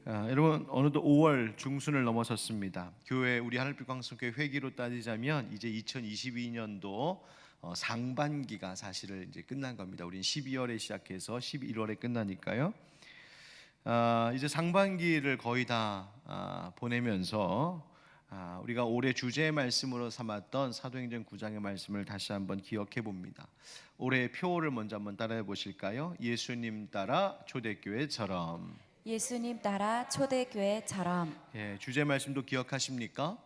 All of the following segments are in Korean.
여러분, 어느덧 5월 중순을 넘어섰습니다. 교회, 우리 하늘빛 광성교회 회기로 따지자면 이제 2022년도 상반기가 사실은 이제 끝난 겁니다. 우린 12월에 시작해서 11월에 끝나니까요. 이제 상반기를 거의 다 보내면서 우리가 올해 주제의 말씀으로 삼았던 사도행전 9장의 말씀을 다시 한번 기억해 봅니다. 올해의 표어를 먼저 한번 따라해 보실까요? 예수님 따라 초대교회처럼. 예수님 따라 초대교회처럼. 주제 말씀도 기억하십니까?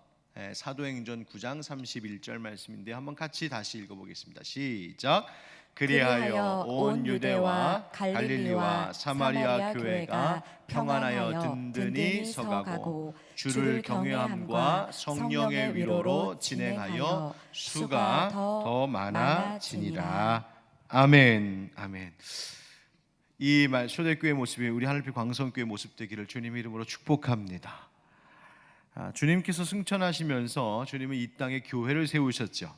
사도행전 9장 31절 말씀인데 한번 같이 다시 읽어보겠습니다. 시작. 그리하여 온 유대와 갈릴리와 사마리아 교회가 평안하여 든든히 서가고 주를 경외함과 성령의 위로로 진행하여 수가 더 많아지니라. 아멘. 아멘. 이 초대교회 모습이 우리 하늘빛 광성교회 모습 되기를 주님 이름으로 축복합니다. 주님께서 승천하시면서 주님은 이 땅에 교회를 세우셨죠.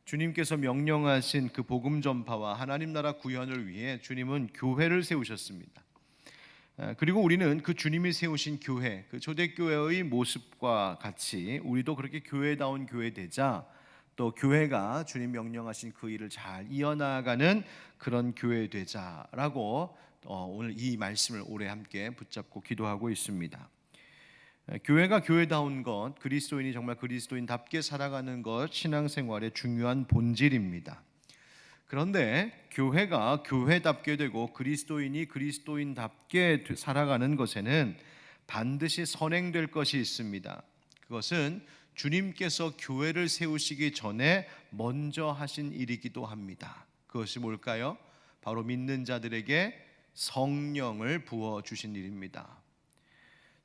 주님께서 명령하신 그 복음 전파와 하나님 나라 구현을 위해 주님은 교회를 세우셨습니다. 그리고 우리는 그 주님이 세우신 교회, 그 초대교회의 모습과 같이 우리도 그렇게 교회다운 교회 되자, 또 교회가 주님 명령하신 그 일을 잘 이어나가는 그런 교회 되자라고 오늘 이 말씀을 올해 함께 붙잡고 기도하고 있습니다. 교회가 교회다운 것, 그리스도인이 정말 그리스도인답게 살아가는 것, 신앙생활의 중요한 본질입니다. 그런데 교회가 교회답게 되고 그리스도인이 그리스도인답게 살아가는 것에는 반드시 선행될 것이 있습니다. 그것은 주님께서 교회를 세우시기 전에 먼저 하신 일이기도 합니다. 그것이 뭘까요? 바로 믿는 자들에게 성령을 부어주신 일입니다.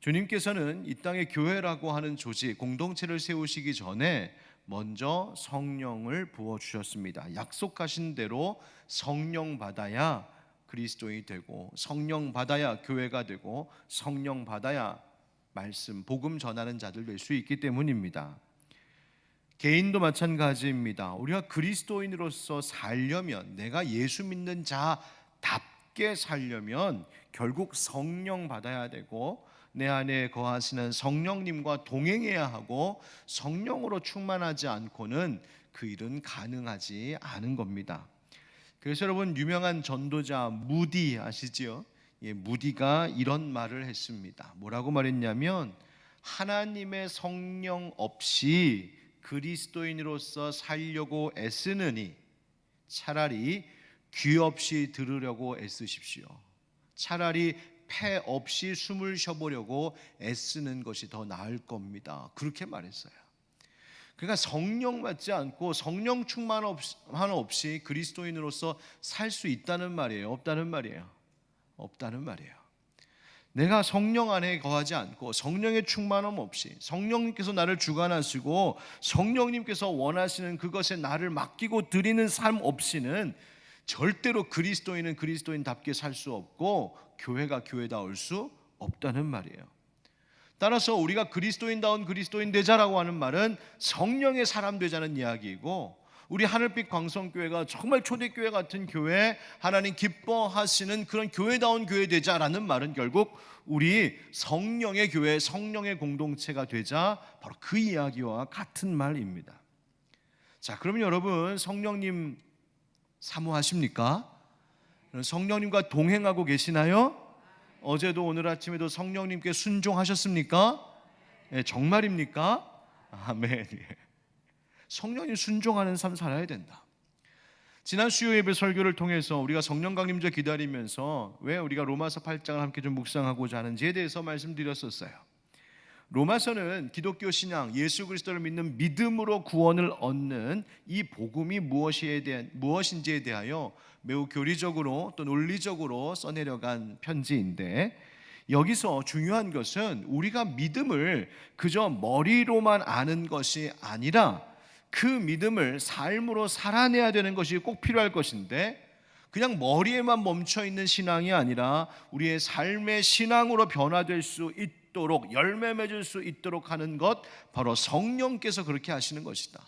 주님께서는 이 땅에 교회라고 하는 조직, 공동체를 세우시기 전에 먼저 성령을 부어주셨습니다. 약속하신 대로 성령 받아야 그리스도인이 되고, 성령 받아야 교회가 되고, 성령 받아야 말씀, 복음 전하는 자들 될 수 있기 때문입니다. 개인도 마찬가지입니다. 우리가 그리스도인으로서 살려면, 내가 예수 믿는 자답게 살려면 결국 성령 받아야 되고, 내 안에 거하시는 성령님과 동행해야 하고, 성령으로 충만하지 않고는 그 일은 가능하지 않은 겁니다. 그래서 여러분, 유명한 전도자 무디 아시지요? 무디가 이런 말을 했습니다. 뭐라고 말했냐면, 하나님의 성령 없이 그리스도인으로서 살려고 애쓰느니 차라리 귀 없이 들으려고 애쓰십시오. 차라리 폐 없이 숨을 쉬어보려고 애쓰는 것이 더 나을 겁니다. 그렇게 말했어요. 그러니까 성령 받지 않고 성령 충만 없이 그리스도인으로서 살 수 있다는 말이에요? 없다는 말이에요? 없다는 말이에요. 내가 성령 안에 거하지 않고 성령의 충만함 없이, 성령님께서 나를 주관하시고 성령님께서 원하시는 그것에 나를 맡기고 드리는 삶 없이는 절대로 그리스도인은 그리스도인답게 살 수 없고, 교회가 교회다울 수 없다는 말이에요. 따라서 우리가 그리스도인다운 그리스도인 되자라고 하는 말은 성령의 사람 되자는 이야기이고, 우리 하늘빛 광성교회가 정말 초대교회 같은 교회, 하나님 기뻐하시는 그런 교회다운 교회 되자라는 말은 결국 우리 성령의 교회, 성령의 공동체가 되자, 바로 그 이야기와 같은 말입니다. 자, 그러면 여러분, 성령님 사모하십니까? 성령님과 동행하고 계시나요? 어제도 오늘 아침에도 성령님께 순종하셨습니까? 정말입니까? 아멘. 성령님 순종하는 삶 살아야 된다. 지난 수요 예배 설교를 통해서 우리가 성령 강림절 기다리면서 왜 우리가 로마서 8장을 함께 좀 묵상하고자 하는지에 대해서 말씀드렸었어요. 로마서는 기독교 신앙, 예수 그리스도를 믿는 믿음으로 구원을 얻는 이 복음이 무엇인지에 대하여 매우 교리적으로 또 논리적으로 써내려간 편지인데, 여기서 중요한 것은 우리가 믿음을 그저 머리로만 아는 것이 아니라 그 믿음을 삶으로 살아내야 되는 것이 꼭 필요할 것인데, 그냥 머리에만 멈춰있는 신앙이 아니라 우리의 삶의 신앙으로 변화될 수 있도록, 열매 맺을 수 있도록 하는 것, 바로 성령께서 그렇게 하시는 것이다.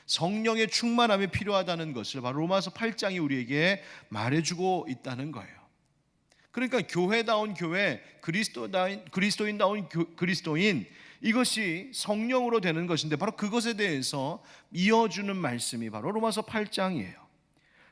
성령의 충만함이 필요하다는 것을 바로 로마서 8장이 우리에게 말해주고 있다는 거예요. 그러니까 교회다운 교회, 그리스도인다운 그리스도인, 이것이 성령으로 되는 것인데 바로 그것에 대해서 이어주는 말씀이 바로 로마서 8장이에요.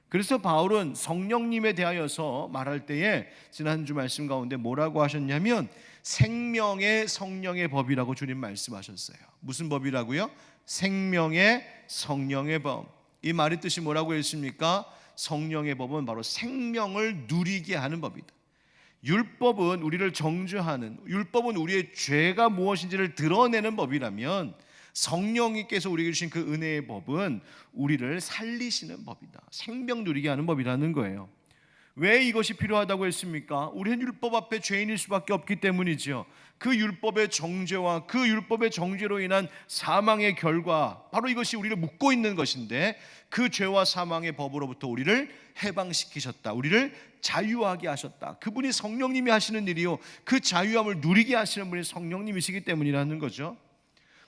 그래서 바울은 성령님에 대하여서 말할 때에 지난주 말씀 가운데 뭐라고 하셨냐면 생명의 성령의 법이라고 주님 말씀하셨어요. 무슨 법이라고요? 생명의 성령의 법. 이 말의 뜻이 뭐라고 했습니까? 성령의 법은 바로 생명을 누리게 하는 법이다. 율법은 우리를 정죄하는, 율법은 우리의 죄가 무엇인지를 드러내는 법이라면 성령님께서 우리에게 주신 그 은혜의 법은 우리를 살리시는 법이다. 생명 누리게 하는 법이라는 거예요. 왜 이것이 필요하다고 했습니까? 우리는 율법 앞에 죄인일 수밖에 없기 때문이죠. 그 율법의 정죄와 그 율법의 정죄로 인한 사망의 결과, 바로 이것이 우리를 묶고 있는 것인데 그 죄와 사망의 법으로부터 우리를 해방시키셨다. 우리를 자유하게 하셨다. 그분이 성령님이 하시는 일이요, 그 자유함을 누리게 하시는 분이 성령님이시기 때문이라는 거죠.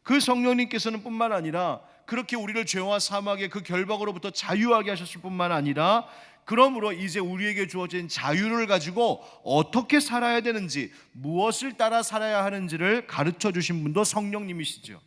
그 성령님께서는 뿐만 아니라 그렇게 우리를 죄와 사망의 그 결박으로부터 자유하게 하셨을 뿐만 아니라 그러므로 이제 우리에게 주어진 자유를 가지고 어떻게 살아야 되는지, 무엇을 따라 살아야 하는지를 가르쳐 주신 분도 성령님이시죠.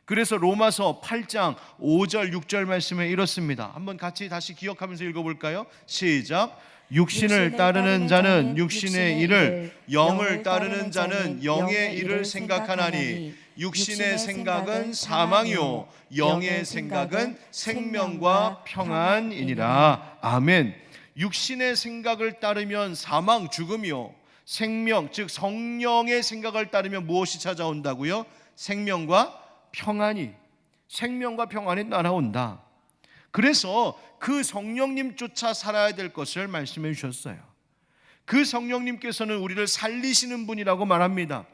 그래서 로마서 8장 5절 6절 말씀에 이렇습니다. 한번 같이 다시 기억하면서 읽어볼까요? 시작. 육신을 따르는 자는 육신의 일을, 영을 따르는 자는 영의 일을 생각하나니 육신의 생각은 사망이요 영의 생각은 생명과 평안이니라. 아멘. 육신의 생각을 따르면 사망, 죽음이요, 생명, 즉 성령의 생각을 따르면 무엇이 찾아온다고요? 생명과 평안이, 생명과 평안이 따라온다. 그래서 그 성령님 쫓아 살아야 될 것을 말씀해 주셨어요. 그 성령님께서는 우리를 살리시는 분이라고 말합니다.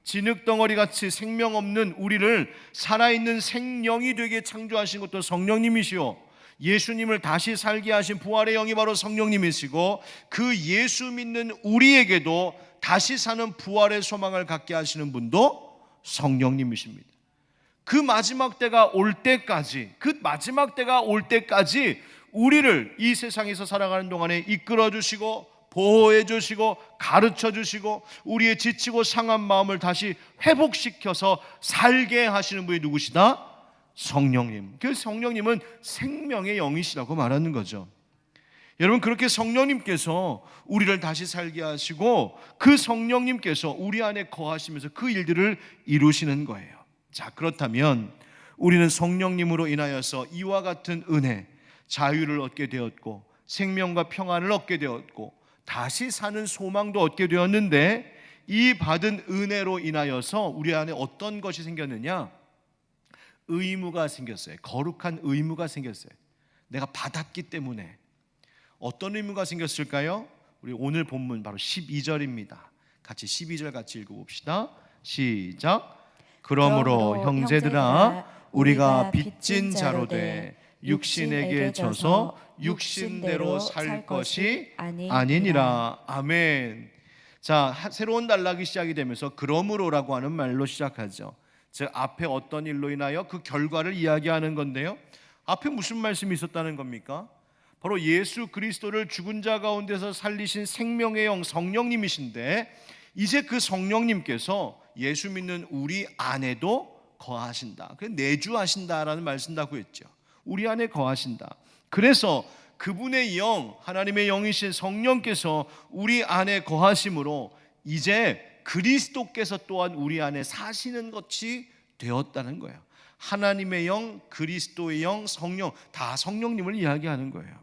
진흙덩어리같이 생명 없는 우리를 살아있는 생명이 되게 창조하신 것도 성령님이시오, 예수님을 다시 살게 하신 부활의 영이 바로 성령님이시고 그 예수 믿는 우리에게도 다시 사는 부활의 소망을 갖게 하시는 분도 성령님이십니다. 그 마지막 때가 올 때까지, 그 마지막 때가 올 때까지 우리를 이 세상에서 살아가는 동안에 이끌어 주시고 보호해 주시고 가르쳐 주시고 우리의 지치고 상한 마음을 다시 회복시켜서 살게 하시는 분이 누구시다? 성령님. 그 성령님은 생명의 영이시라고 말하는 거죠. 여러분, 그렇게 성령님께서 우리를 다시 살게 하시고 그 성령님께서 우리 안에 거하시면서 그 일들을 이루시는 거예요. 자, 그렇다면 우리는 성령님으로 인하여서 이와 같은 은혜, 자유를 얻게 되었고 생명과 평안을 얻게 되었고 다시 사는 소망도 얻게 되었는데 이 받은 은혜로 인하여서 우리 안에 어떤 것이 생겼느냐? 의무가 생겼어요. 거룩한 의무가 생겼어요. 내가 받았기 때문에. 어떤 의무가 생겼을까요? 우리 오늘 본문 바로 12절입니다. 같이 12절 같이 읽어봅시다. 시작. 그러므로 형제들아 우리가 빚진 자로 돼 육신에게 져서 육신대로 살 것이 아니니라. 아멘. 자, 새로운 단락이 시작이 되면서 그러므로라고 하는 말로 시작하죠. 즉 앞에 어떤 일로 인하여 그 결과를 이야기하는 건데요, 앞에 무슨 말씀이 있었다는 겁니까? 바로 예수 그리스도를 죽은 자 가운데서 살리신 생명의 영 성령님이신데 이제 그 성령님께서 예수 믿는 우리 안에도 거하신다. 그래서 내주하신다라는 말을 쓴다고 했죠. 우리 안에 거하신다. 그래서 그분의 영, 하나님의 영이신 성령께서 우리 안에 거하심으로 이제 그리스도께서 또한 우리 안에 사시는 것이 되었다는 거예요. 하나님의 영, 그리스도의 영, 성령, 다 성령님을 이야기하는 거예요.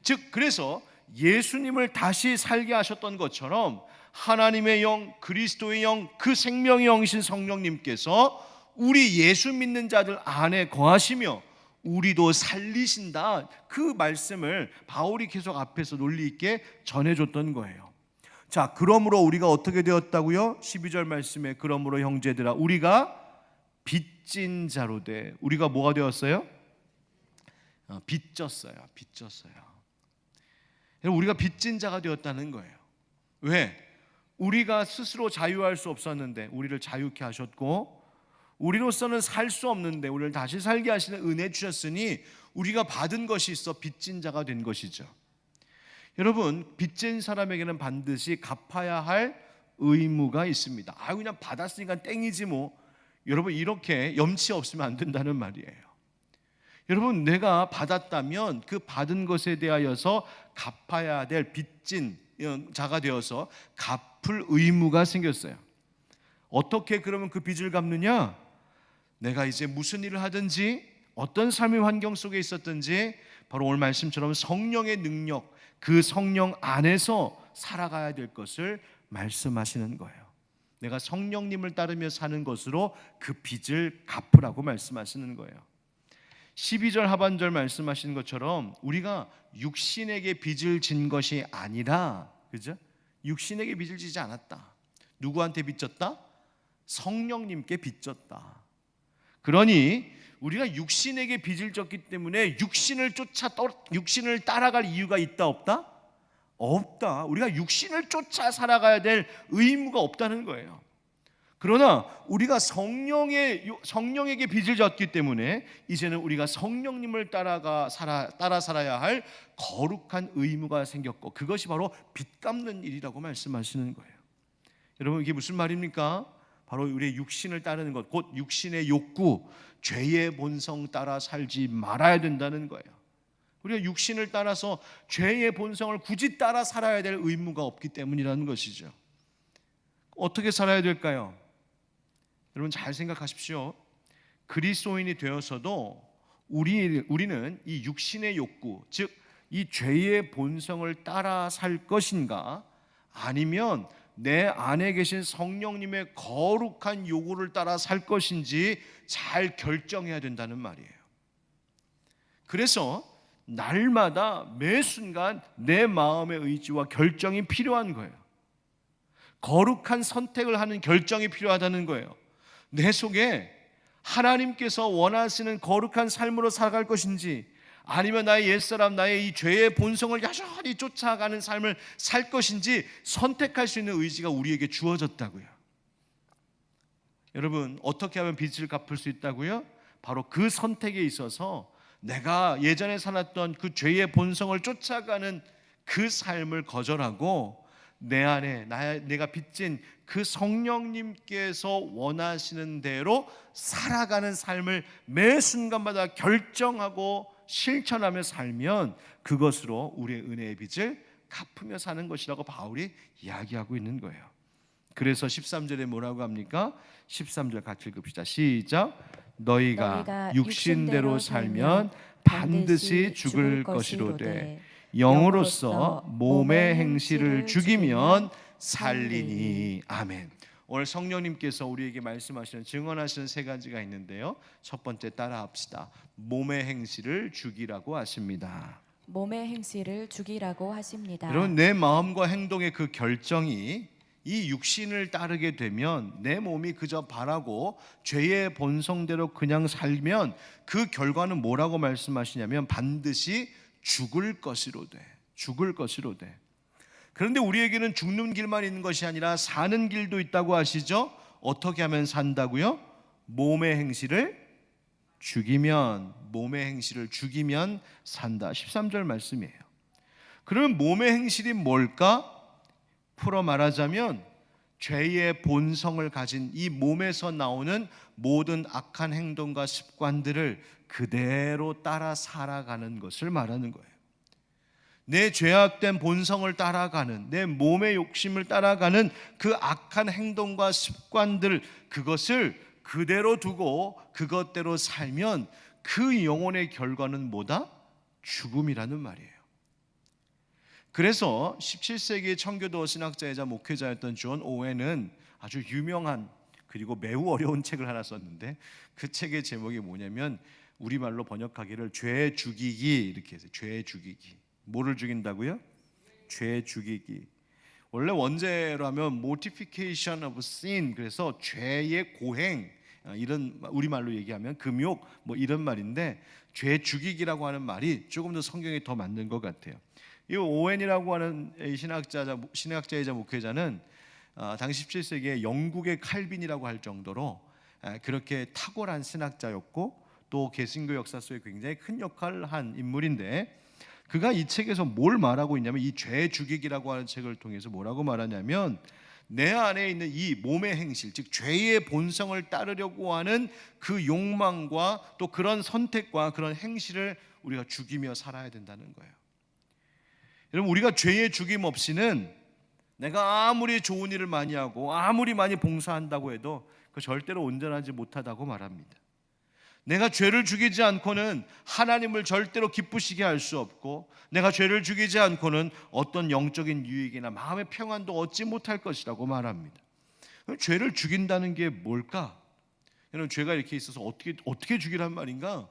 즉 그래서 예수님을 다시 살게 하셨던 것처럼 하나님의 영, 그리스도의 영, 그 생명의 영이신 성령님께서 우리 예수 믿는 자들 안에 거하시며 우리도 살리신다. 그 말씀을 바울이 계속 앞에서 논리 있게 전해줬던 거예요. 자, 그러므로 우리가 어떻게 되었다고요? 12절 말씀에 그러므로 형제들아 우리가 빚진 자로 돼. 우리가 뭐가 되었어요? 빚졌어요. 우리가 빚진 자가 되었다는 거예요. 왜? 우리가 스스로 자유할 수 없었는데 우리를 자유케 하셨고 우리로서는 살 수 없는데 우리를 다시 살게 하시는 은혜 주셨으니 우리가 받은 것이 있어 빚진 자가 된 것이죠. 여러분, 빚진 사람에게는 반드시 갚아야 할 의무가 있습니다. 그냥 받았으니까 땡이지 뭐. 여러분, 이렇게 염치 없으면 안 된다는 말이에요. 여러분, 내가 받았다면 그 받은 것에 대하여서 갚아야 될 빚진 자가 되어서 갚을 의무가 생겼어요. 어떻게 그러면 그 빚을 갚느냐? 내가 이제 무슨 일을 하든지 어떤 삶의 환경 속에 있었든지 바로 오늘 말씀처럼 성령의 능력, 그 성령 안에서 살아가야 될 것을 말씀하시는 거예요. 내가 성령님을 따르며 사는 것으로 그 빚을 갚으라고 말씀하시는 거예요. 12절 하반절 말씀하시는 것처럼 우리가 육신에게 빚을 진 것이 아니라, 그죠? 육신에게 빚을 지지 않았다. 누구한테 빚졌다? 성령님께 빚졌다. 그러니 우리가 육신에게 빚을 졌기 때문에 육신을 따라갈 이유가 있다 없다? 없다. 우리가 육신을 쫓아 살아가야 될 의무가 없다는 거예요. 그러나 우리가 성령에게 빚을 졌기 때문에 이제는 우리가 성령님을 따라 살아야 할 거룩한 의무가 생겼고, 그것이 바로 빚 갚는 일이라고 말씀하시는 거예요. 여러분, 이게 무슨 말입니까? 바로 우리의 육신을 따르는 것, 곧 육신의 욕구, 죄의 본성 따라 살지 말아야 된다는 거예요. 우리가 육신을 따라서 죄의 본성을 굳이 따라 살아야 될 의무가 없기 때문이라는 것이죠. 어떻게 살아야 될까요? 여러분, 잘 생각하십시오. 그리스도인이 되어서도 우리는 이 육신의 욕구, 즉 이 죄의 본성을 따라 살 것인가, 아니면 내 안에 계신 성령님의 거룩한 요구를 따라 살 것인지 잘 결정해야 된다는 말이에요. 그래서 날마다 매 순간 내 마음의 의지와 결정이 필요한 거예요. 거룩한 선택을 하는 결정이 필요하다는 거예요. 내 속에 하나님께서 원하시는 거룩한 삶으로 살아갈 것인지, 아니면 나의 옛사람, 나의 이 죄의 본성을 여전히 쫓아가는 삶을 살 것인지 선택할 수 있는 의지가 우리에게 주어졌다고요. 여러분, 어떻게 하면 빚을 갚을 수 있다고요? 바로 그 선택에 있어서 내가 예전에 살았던 그 죄의 본성을 쫓아가는 그 삶을 거절하고 내 안에 내가 빚진 그 성령님께서 원하시는 대로 살아가는 삶을 매 순간마다 결정하고 실천하며 살면 그것으로 우리의 은혜의 빚을 갚으며 사는 것이라고 바울이 이야기하고 있는 거예요. 그래서 13절에 뭐라고 합니까? 13절 같이 읽읍시다. 시작. 너희가 육신대로 살면 반드시 죽을 것이로되 영으로서 몸의 행실을 죽이면 살리니. 아멘. 오늘 성령님께서 우리에게 말씀하시는, 증언하시는 세 가지가 있는데요. 첫 번째, 따라 합시다. 몸의 행실을 죽이라고 하십니다. 몸의 행실을 죽이라고 하십니다. 여러분, 내 마음과 행동의 그 결정이 이 육신을 따르게 되면 내 몸이 그저 바라고 죄의 본성대로 그냥 살면 그 결과는 뭐라고 말씀하시냐면 반드시 죽을 것이로 돼. 죽을 것이로 돼. 그런데 우리에게는 죽는 길만 있는 것이 아니라 사는 길도 있다고 하시죠? 어떻게 하면 산다고요? 몸의 행실을 죽이면, 몸의 행실을 죽이면 산다. 13절 말씀이에요. 그러면 몸의 행실이 뭘까? 풀어 말하자면 죄의 본성을 가진 이 몸에서 나오는 모든 악한 행동과 습관들을 그대로 따라 살아가는 것을 말하는 거예요. 내 죄악된 본성을 따라가는, 내 몸의 욕심을 따라가는 그 악한 행동과 습관들, 그것을 그대로 두고 그것대로 살면 그 영혼의 결과는 뭐다? 죽음이라는 말이에요. 그래서 17세기의 청교도 신학자이자 목회자였던 존 오웬은 아주 유명한 그리고 매우 어려운 책을 하나 썼는데, 그 책의 제목이 뭐냐면 우리말로 번역하기를 죄 죽이기 이렇게 해서 죄 죽이기. 뭐를 죽인다고요? 죄 죽이기. 원래 원제로 하면 mortification of sin, 그래서 죄의 고행, 이런 우리말로 얘기하면 금욕 뭐 이런 말인데, 죄 죽이기라고 하는 말이 조금 더 성경에 더 맞는 것 같아요. 이 오웬이라고 하는 신학자이자 목회자는 당시 17세기에 영국의 칼빈이라고 할 정도로 그렇게 탁월한 신학자였고 또 개신교 역사 속에 굉장히 큰 역할을 한 인물인데, 그가 이 책에서 뭘 말하고 있냐면 이 죄 죽이기라고 하는 책을 통해서 뭐라고 말하냐면 내 안에 있는 이 몸의 행실, 즉 죄의 본성을 따르려고 하는 그 욕망과 또 그런 선택과 그런 행실을 우리가 죽이며 살아야 된다는 거예요. 여러분, 우리가 죄의 죽임 없이는 내가 아무리 좋은 일을 많이 하고 아무리 많이 봉사한다고 해도 그 절대로 온전하지 못하다고 말합니다. 내가 죄를 죽이지 않고는 하나님을 절대로 기쁘시게 할 수 없고, 내가 죄를 죽이지 않고는 어떤 영적인 유익이나 마음의 평안도 얻지 못할 것이라고 말합니다. 죄를 죽인다는 게 뭘까? 여러분, 죄가 이렇게 있어서 어떻게 죽이란 말인가?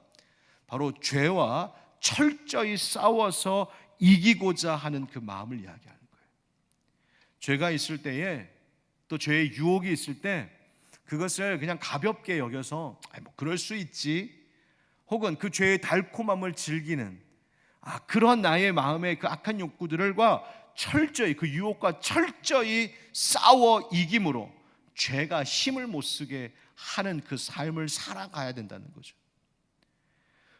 바로 죄와 철저히 싸워서 이기고자 하는 그 마음을 이야기하는 거예요. 죄가 있을 때에, 또 죄의 유혹이 있을 때 그것을 그냥 가볍게 여겨서 뭐 그럴 수 있지, 혹은 그 죄의 달콤함을 즐기는 그런 나의 마음의 그 악한 욕구들과 철저히, 그 유혹과 철저히 싸워 이김으로 죄가 힘을 못 쓰게 하는 그 삶을 살아가야 된다는 거죠.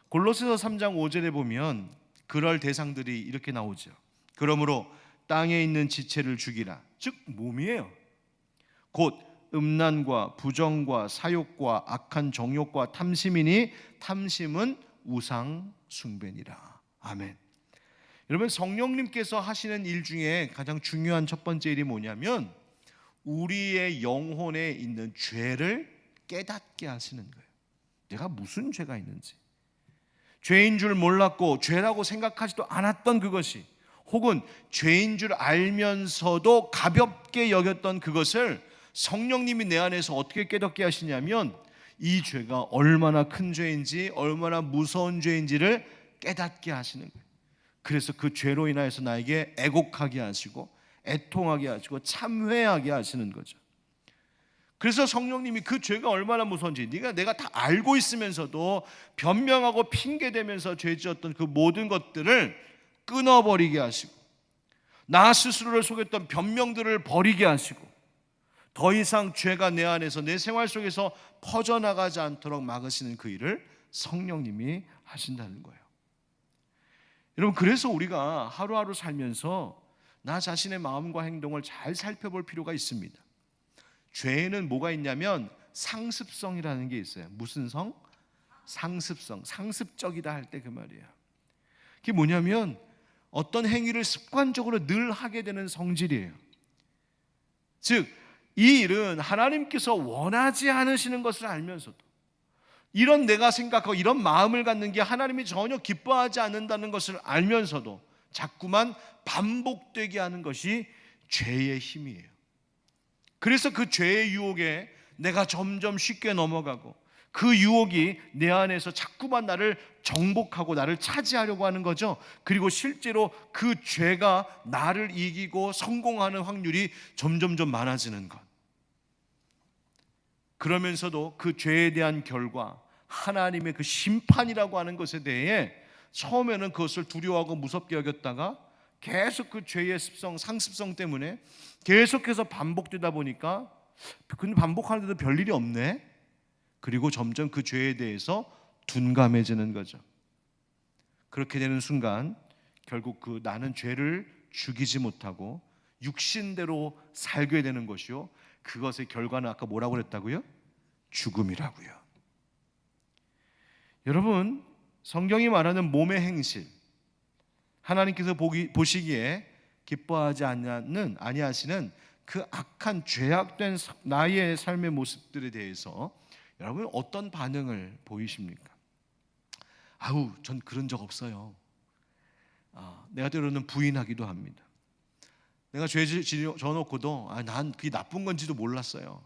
골로새서 3장 5절에 보면 그럴 대상들이 이렇게 나오죠. 그러므로 땅에 있는 지체를 죽이라, 즉 몸이에요. 곧 음란과 부정과 사욕과 악한 정욕과 탐심이니 탐심은 우상 숭배니라. 아멘. 여러분, 성령님께서 하시는 일 중에 가장 중요한 첫 번째 일이 뭐냐면 우리의 영혼에 있는 죄를 깨닫게 하시는 거예요. 내가 무슨 죄가 있는지, 죄인 줄 몰랐고 죄라고 생각하지도 않았던 그것이, 혹은 죄인 줄 알면서도 가볍게 여겼던 그것을 성령님이 내 안에서 어떻게 깨닫게 하시냐면 이 죄가 얼마나 큰 죄인지, 얼마나 무서운 죄인지를 깨닫게 하시는 거예요. 그래서 그 죄로 인하여서 나에게 애곡하게 하시고 애통하게 하시고 참회하게 하시는 거죠. 그래서 성령님이 그 죄가 얼마나 무서운지, 내가 다 알고 있으면서도 변명하고 핑계대면서 죄 지었던 그 모든 것들을 끊어버리게 하시고, 나 스스로를 속였던 변명들을 버리게 하시고, 더 이상 죄가 내 안에서, 내 생활 속에서 퍼져나가지 않도록 막으시는 그 일을 성령님이 하신다는 거예요. 여러분, 그래서 우리가 하루하루 살면서 나 자신의 마음과 행동을 잘 살펴볼 필요가 있습니다. 죄에는 뭐가 있냐면 상습성이라는 게 있어요. 무슨 성? 상습성. 상습적이다 할 때 그 말이에요. 그게 뭐냐면 어떤 행위를 습관적으로 늘 하게 되는 성질이에요. 즉, 이 일은 하나님께서 원하지 않으시는 것을 알면서도, 이런 내가 생각하고 이런 마음을 갖는 게 하나님이 전혀 기뻐하지 않는다는 것을 알면서도 자꾸만 반복되게 하는 것이 죄의 힘이에요. 그래서 그 죄의 유혹에 내가 점점 쉽게 넘어가고, 그 유혹이 내 안에서 자꾸만 나를 정복하고 나를 차지하려고 하는 거죠. 그리고 실제로 그 죄가 나를 이기고 성공하는 확률이 점점점 많아지는 것. 그러면서도 그 죄에 대한 결과, 하나님의 그 심판이라고 하는 것에 대해 처음에는 그것을 두려워하고 무섭게 여겼다가 계속 그 죄의 습성, 상습성 때문에 계속해서 반복되다 보니까, 근데 반복하는데도 별일이 없네. 그리고 점점 그 죄에 대해서 둔감해지는 거죠. 그렇게 되는 순간 결국 그 나는 죄를 죽이지 못하고 육신대로 살게 되는 것이요, 그것의 결과는 아까 뭐라고 그랬다고요? 죽음이라고요. 여러분, 성경이 말하는 몸의 행실, 하나님께서 보시기에 기뻐하지 아니하시는 그 악한 죄악된 나의 삶의 모습들에 대해서 여러분 어떤 반응을 보이십니까? 전 그런 적 없어요. 내가 때로는 부인하기도 합니다. 내가 죄 져놓고도 난 그게 나쁜 건지도 몰랐어요.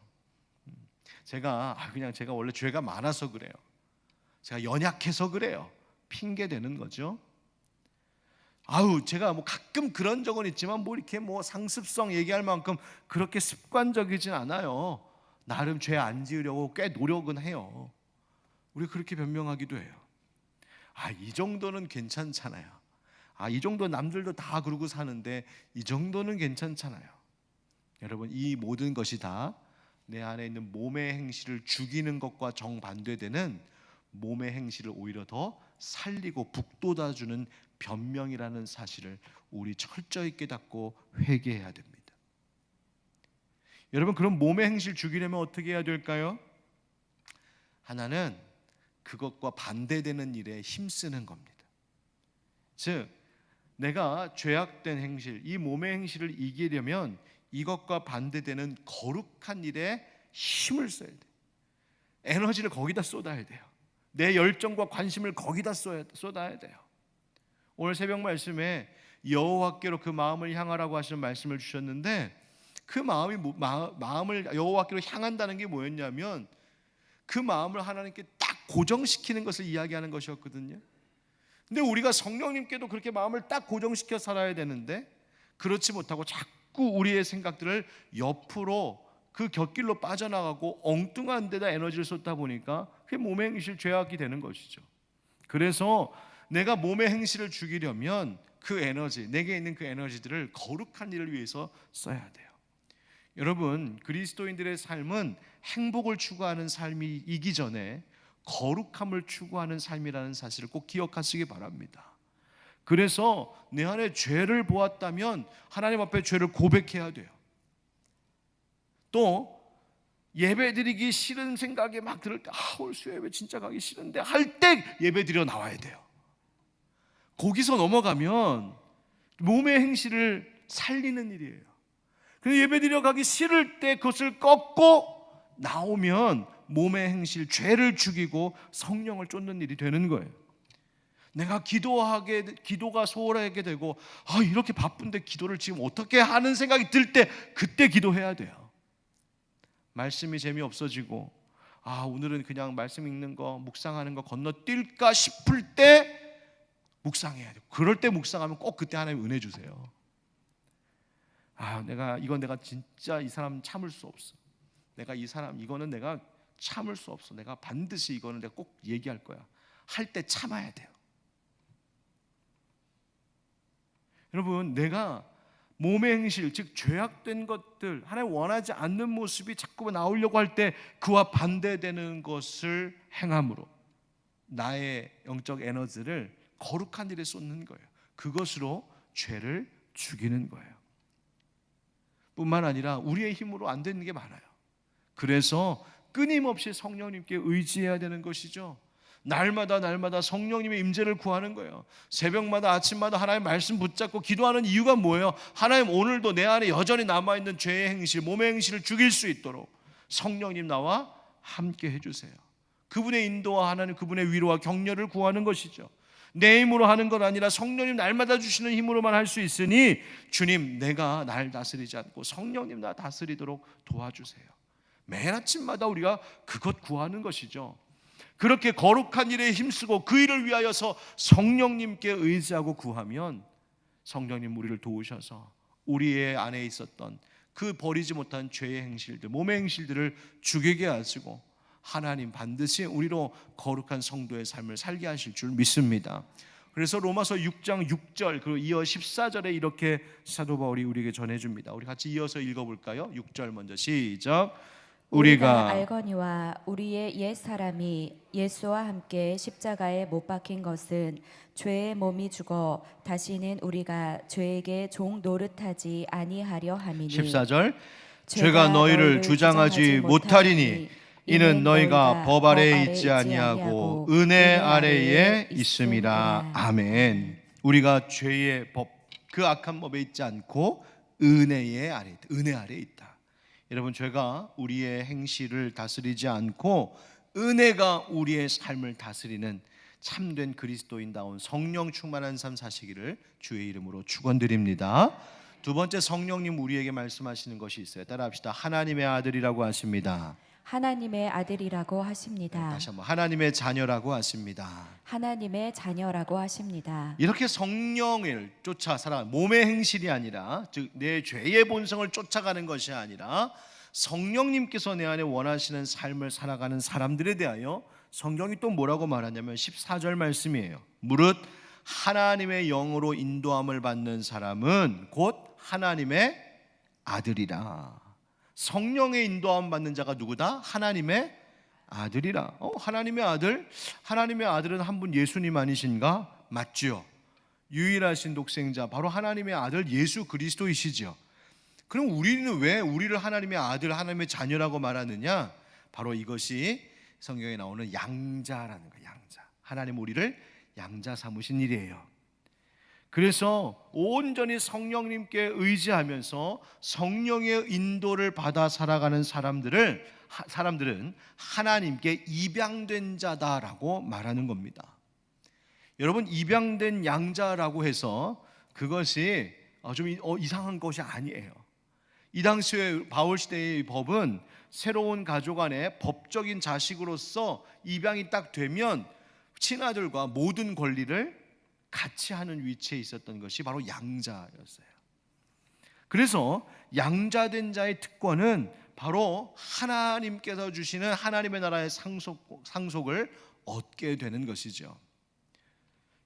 제가 원래 죄가 많아서 그래요. 제가 연약해서 그래요. 핑계 대는 거죠. 제가 가끔 그런 적은 있지만 이렇게 상습성 얘기할 만큼 그렇게 습관적이진 않아요. 나름 죄 안 지으려고 꽤 노력은 해요. 우리 그렇게 변명하기도 해요. 이 정도는 괜찮잖아요. 이 정도 남들도 다 그러고 사는데 이 정도는 괜찮잖아요. 여러분, 이 모든 것이 다 내 안에 있는 몸의 행실을 죽이는 것과 정반대되는 몸의 행실을 오히려 더 살리고 북돋아주는 변명이라는 사실을 우리 철저히 깨닫고 회개해야 됩니다. 여러분, 그럼 몸의 행실 죽이려면 어떻게 해야 될까요? 하나는 그것과 반대되는 일에 힘쓰는 겁니다. 즉, 내가 죄악된 행실, 이 몸의 행실을 이기려면 이것과 반대되는 거룩한 일에 힘을 써야 돼요. 에너지를 거기다 쏟아야 돼요. 내 열정과 관심을 거기다 쏟아야 돼요. 오늘 새벽 말씀에 여호와께로 그 마음을 향하라고 하시는 말씀을 주셨는데, 그 마음을 여호와께로 향한다는 게 뭐였냐면 그 마음을 하나님께 딱 고정시키는 것을 이야기하는 것이었거든요. 근데 우리가 성령님께도 그렇게 마음을 딱 고정시켜 살아야 되는데, 그렇지 못하고 자꾸 우리의 생각들을 옆으로 그 곁길로 빠져나가고 엉뚱한 데다 에너지를 쏟다 보니까 그게 몸의 행실, 죄악이 되는 것이죠. 그래서 내가 몸의 행실을 죽이려면 그 에너지, 내게 있는 그 에너지들을 거룩한 일을 위해서 써야 돼요. 여러분, 그리스도인들의 삶은 행복을 추구하는 삶이기 전에 거룩함을 추구하는 삶이라는 사실을 꼭 기억하시기 바랍니다. 그래서 내 안에 죄를 보았다면 하나님 앞에 죄를 고백해야 돼요. 또 예배드리기 싫은 생각이 막 들을 때, 오늘 수요예배 진짜 가기 싫은데 할 때 예배드려 나와야 돼요. 거기서 넘어가면 몸의 행실을 살리는 일이에요. 그래서 예배드려 가기 싫을 때 그것을 꺾고 나오면 몸의 행실, 죄를 죽이고 성령을 쫓는 일이 되는 거예요. 내가 기도가 소홀하게 되고 이렇게 바쁜데 기도를 지금 어떻게 하는 생각이 들 때 그때 기도해야 돼요. 말씀이 재미없어지고 오늘은 그냥 말씀 읽는 거, 묵상하는 거 건너뛸까 싶을 때 묵상해야 돼요. 그럴 때 묵상하면 꼭 그때 하나님 은혜 주세요. 내가 진짜 이 사람 참을 수 없어. 이거는 내가 참을 수 없어. 내가 반드시 이거는 내가 꼭 얘기할 거야. 할 때 참아야 돼요. 여러분, 내가 몸의 행실, 즉 죄악된 것들, 하나님 원하지 않는 모습이 자꾸 나오려고 할 때 그와 반대되는 것을 행함으로 나의 영적 에너지를 거룩한 일에 쏟는 거예요. 그것으로 죄를 죽이는 거예요. 뿐만 아니라 우리의 힘으로 안 되는 게 많아요. 그래서 끊임없이 성령님께 의지해야 되는 것이죠. 날마다 성령님의 임재를 구하는 거예요. 새벽마다 아침마다 하나님 말씀 붙잡고 기도하는 이유가 뭐예요? 하나님, 오늘도 내 안에 여전히 남아있는 죄의 행실, 몸의 행실을 죽일 수 있도록 성령님 나와 함께 해주세요. 그분의 인도와 하나님 그분의 위로와 격려를 구하는 것이죠. 내 힘으로 하는 것 아니라 성령님 날마다 주시는 힘으로만 할 수 있으니 주님, 내가 날 다스리지 않고 성령님 나 다스리도록 도와주세요. 매일 아침마다 우리가 그것 구하는 것이죠. 그렇게 거룩한 일에 힘쓰고 그 일을 위하여서 성령님께 의지하고 구하면 성령님 우리를 도우셔서 우리의 안에 있었던 그 버리지 못한 죄의 행실들, 몸의 행실들을 죽이게 하시고 하나님 반드시 우리로 거룩한 성도의 삶을 살게 하실 줄 믿습니다. 그래서 로마서 6장 6절 그리고 이어 14절에 이렇게 사도 바울이 우리에게 전해줍니다. 우리 같이 이어서 읽어볼까요? 6절 먼저 시작. 우리가 알거니와 우리의 옛 사람이 예수와 함께 십자가에 못 박힌 것은 죄의 몸이 죽어 다시는 우리가 죄에게 종 노릇하지 아니하려 함이니. 14절 죄가 너희를 주장하지 못하리니 이는 너희가 법 아래에 있지 아니하고 은혜 아래에 있음이라. 아멘. 우리가 죄의 법, 그 악한 법에 있지 않고 은혜 아래에 있다. 여러분, 죄가 우리의 행실을 다스리지 않고 은혜가 우리의 삶을 다스리는 참된 그리스도인다운 성령 충만한 삶 사시기를 주의 이름으로 축원드립니다. 두 번째, 성령님 우리에게 말씀하시는 것이 있어요. 따라합시다. 하나님의 아들이라고 하십니다. 하나님의 아들이라고 하십니다. 다시 한번, 하나님의 자녀라고 하십니다. 하나님의 자녀라고 하십니다. 이렇게 성령을 쫓아 살아가는 몸의 행실이 아니라, 즉 내 죄의 본성을 쫓아가는 것이 아니라 성령님께서 내 안에 원하시는 삶을 살아가는 사람들에 대하여 성경이 또 뭐라고 말하냐면 14절 말씀이에요. 무릇 하나님의 영으로 인도함을 받는 사람은 곧 하나님의 아들이라. 성령의 인도함 받는 자가 누구다? 하나님의 아들이라. 하나님의 아들? 하나님의 아들은 한 분 예수님 아니신가? 맞죠. 유일하신 독생자 바로 하나님의 아들 예수 그리스도이시죠. 그럼 우리는 왜 우리를 하나님의 아들, 하나님의 자녀라고 말하느냐? 바로 이것이 성경에 나오는 양자라는 거예요. 양자. 하나님 우리를 양자 삼으신 일이에요. 그래서 온전히 성령님께 의지하면서 성령의 인도를 받아 살아가는 사람들은 하나님께 입양된 자다라고 말하는 겁니다. 여러분, 입양된 양자라고 해서 그것이 좀 이상한 것이 아니에요. 이 당시에 바울 시대의 법은 새로운 가족 안에 법적인 자식으로서 입양이 딱 되면 친아들과 모든 권리를 같이 하는 위치에 있었던 것이 바로 양자였어요. 그래서 양자된 자의 특권은 바로 하나님께서 주시는 하나님의 나라의 상속을 얻게 되는 것이죠.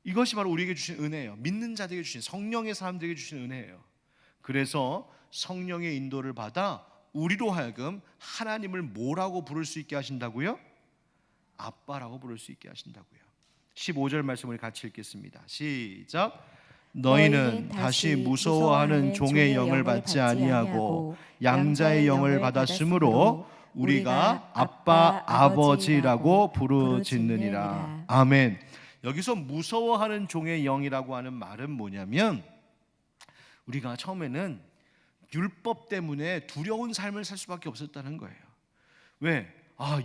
이것이 바로 우리에게 주신 은혜예요. 믿는 자들에게 주신, 성령의 사람들에게 주신 은혜예요. 그래서 성령의 인도를 받아 우리로 하여금 하나님을 뭐라고 부를 수 있게 하신다고요? 아빠라고 부를 수 있게 하신다고요. 15절 말씀을 같이 읽겠습니다. 시작. 너희는 다시 무서워하는 종의 영을 받지 아니하고 양자의 영을 받았으므로 우리가 아빠 아버지라고 부르짖느니라. 아멘. 여기서 무서워하는 종의 영이라고 하는 말은 뭐냐면, 우리가 처음에는 율법 때문에 두려운 삶을 살 수밖에 없었다는 거예요. 왜?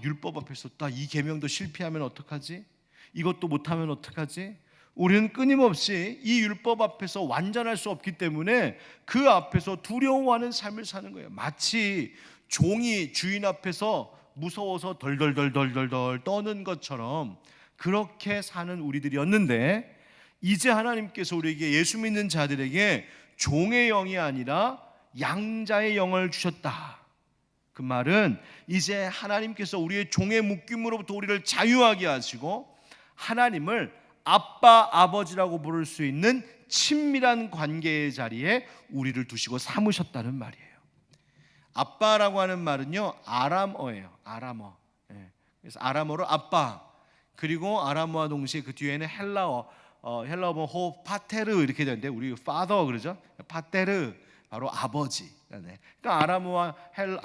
율법 앞에서 이 계명도 실패하면 어떡하지? 이것도 못하면 어떡하지? 우리는 끊임없이 이 율법 앞에서 완전할 수 없기 때문에 그 앞에서 두려워하는 삶을 사는 거예요. 마치 종이 주인 앞에서 무서워서 덜덜덜덜덜 떠는 것처럼 그렇게 사는 우리들이었는데, 이제 하나님께서 우리에게, 예수 믿는 자들에게 종의 영이 아니라 양자의 영을 주셨다. 그 말은 이제 하나님께서 우리의 종의 묶임으로부터 우리를 자유하게 하시고 하나님을 아빠 아버지라고 부를 수 있는 친밀한 관계의 자리에 우리를 두시고 삼으셨다는 말이에요. 아빠라고 하는 말은요, 아람어예요. 아람어. 그래서 아람어로 아빠, 그리고 아람어와 동시에 그 뒤에는 헬라어 호 파테르 이렇게 되는데 우리 father 그러죠. 파테르 바로 아버지. 그러니까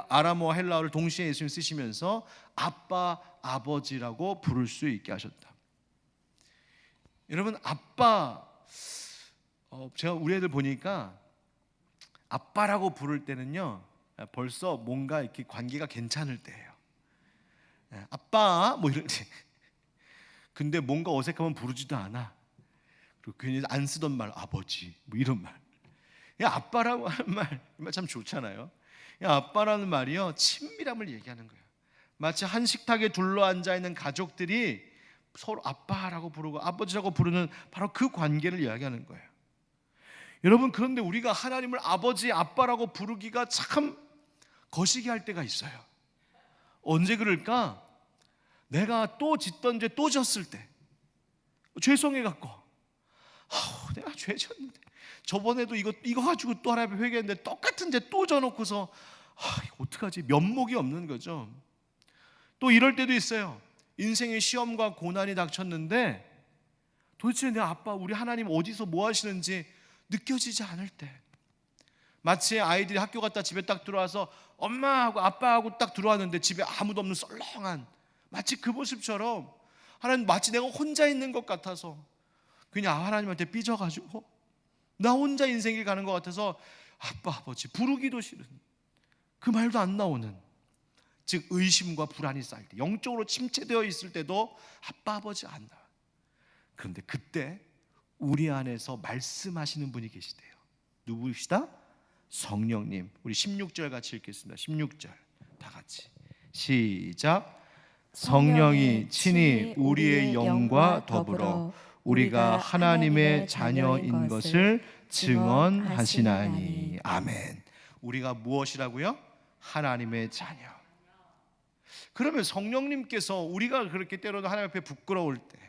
아람어와 헬라어를 동시에 예수님 쓰시면서 아빠 아버지라고 부를 수 있게 하셨다. 여러분, 아빠, 제가 우리 애들 보니까 아빠라고 부를 때는요, 벌써 뭔가 이렇게 관계가 괜찮을 때예요. 아빠 뭐 이럴 때. 근데 뭔가 어색하면 부르지도 않아. 그리고 괜히 안 쓰던 말, 아버지 뭐 이런 말. 아빠라고 하는 말 참 좋잖아요. 아빠라는 말이요, 친밀함을 얘기하는 거예요. 마치 한 식탁에 둘러앉아 있는 가족들이 서로 아빠라고 부르고 아버지라고 부르는 바로 그 관계를 이야기하는 거예요. 여러분, 그런데 우리가 하나님을 아버지, 아빠라고 부르기가 참 거시기 할 때가 있어요. 언제 그럴까? 내가 또 짓던 죄 또 졌을 때, 죄송해갖고 내가 죄 졌는데 저번에도 이거 가지고 또 하나님 회개했는데 똑같은 죄 또 져놓고서 이거 어떡하지? 면목이 없는 거죠. 또 이럴 때도 있어요. 인생의 시험과 고난이 닥쳤는데 도대체 내 아빠, 우리 하나님 어디서 뭐 하시는지 느껴지지 않을 때, 마치 아이들이 학교 갔다 집에 딱 들어와서 엄마하고 아빠하고 딱 들어왔는데 집에 아무도 없는 썰렁한, 마치 그 모습처럼 하나님, 마치 내가 혼자 있는 것 같아서 그냥 하나님한테 삐져가지고 나 혼자 인생길 가는 것 같아서 아빠 아버지 부르기도 싫은, 그 말도 안 나오는, 즉 의심과 불안이 쌓일 때, 영적으로 침체되어 있을 때도 아빠 아버지 안 나와. 그런데 그때 우리 안에서 말씀하시는 분이 계시대요. 누구시다? 성령님. 우리 16절 같이 읽겠습니다. 16절 다 같이 시작. 성령이 친히 우리의 영과 더불어 우리가 하나님의 자녀인 것을 증언하시나니. 아멘. 우리가 무엇이라고요? 하나님의 자녀. 그러면 성령님께서 우리가 그렇게 때로도 하나님 앞에 부끄러울 때,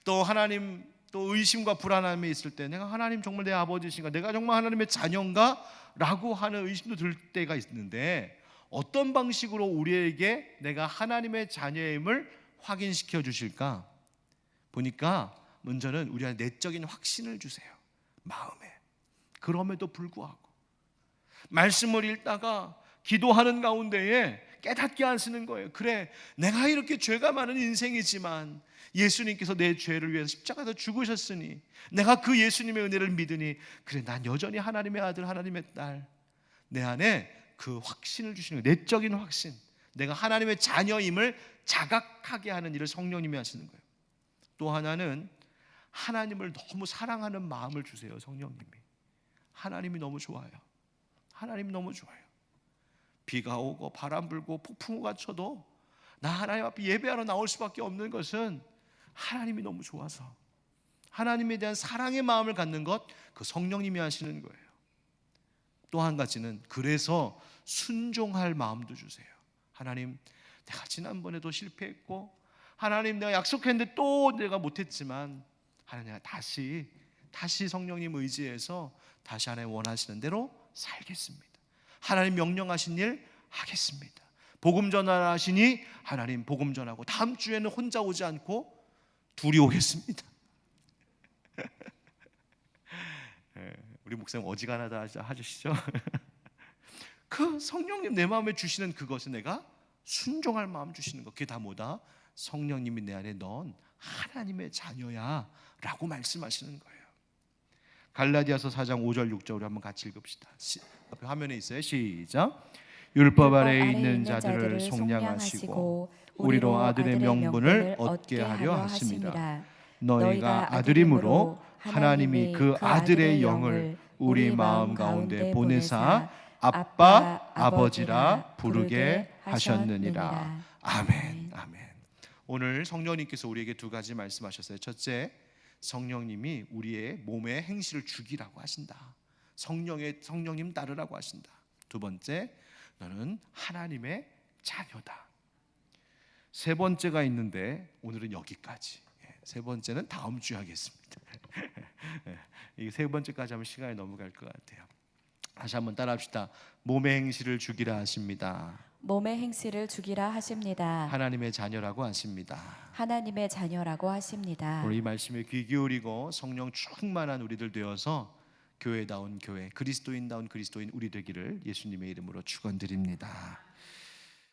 또 하나님 또 의심과 불안함에 있을 때, 내가 하나님 정말 내 아버지신가, 내가 정말 하나님의 자녀인가? 라고 하는 의심도 들 때가 있는데, 어떤 방식으로 우리에게 내가 하나님의 자녀임을 확인시켜 주실까? 보니까 먼저는 우리 안에 내적인 확신을 주세요. 마음에. 그럼에도 불구하고 말씀을 읽다가 기도하는 가운데에 깨닫게 하시는 거예요. 그래, 내가 이렇게 죄가 많은 인생이지만 예수님께서 내 죄를 위해서 십자가에서 죽으셨으니 내가 그 예수님의 은혜를 믿으니 그래, 난 여전히 하나님의 아들, 하나님의 딸. 내 안에 그 확신을 주시는 거예요. 내적인 확신. 내가 하나님의 자녀임을 자각하게 하는 일을 성령님이 하시는 거예요. 또 하나는 하나님을 너무 사랑하는 마음을 주세요. 성령님이. 하나님이 너무 좋아요. 하나님이 너무 좋아요. 비가 오고 바람 불고 폭풍우가 쳐도 나 하나님 앞에 예배하러 나올 수밖에 없는 것은 하나님이 너무 좋아서, 하나님에 대한 사랑의 마음을 갖는 것, 그 성령님이 하시는 거예요. 또 한 가지는 그래서 순종할 마음도 주세요. 하나님, 내가 지난번에도 실패했고, 하나님 내가 약속했는데 또 내가 못했지만 하나님, 다시 성령님 의지해서 다시 하나님 원하시는 대로 살겠습니다. 하나님 명령하신 일 하겠습니다. 복음 전하시니 하나님 복음 전하고, 다음 주에는 혼자 오지 않고 둘이 오겠습니다. 우리 목사님 어지간하다 하시죠. 그 성령님 내 마음에 주시는 그것은 내가 순종할 마음 주시는 것, 그게 다 뭐다? 성령님이 내 안에 넌 하나님의 자녀야 라고 말씀하시는 거예요. 갈라디아서 4장 5절 6절을 한번 같이 읽읍시다. 앞에 화면에 있어요. 시작. 율법 아래에 있는 자들을 속량하시고 우리로 아들의 명분을 얻게 하려 하십니다. 너희가 아들임으로 하나님이 그 아들의 영을 우리 마음 가운데 보내사 아빠 아버지라 부르게 하셨느니라. 아멘. 아멘. 오늘 성령님께서 우리에게 두 가지 말씀하셨어요. 첫째, 성령님이 우리의 몸의 행실을 죽이라고 하신다. 성령님 따르라고 하신다. 두 번째, 너는 하나님의 자녀다. 세 번째가 있는데 오늘은 여기까지. 세 번째는 다음 주에 하겠습니다. 이 세 번째까지 하면 시간이 넘어갈 것 같아요. 다시 한번 따라합시다. 몸의 행실을 죽이라 하십니다. 몸의 행실을 죽이라 하십니다. 하나님의 자녀라고 하십니다. 하나님의 자녀라고 하십니다. 오늘 이 말씀에 귀 기울이고 성령 충만한 우리들 되어서 교회다운 교회, 그리스도인다운 그리스도인 우리 되기를 예수님의 이름으로 축원드립니다.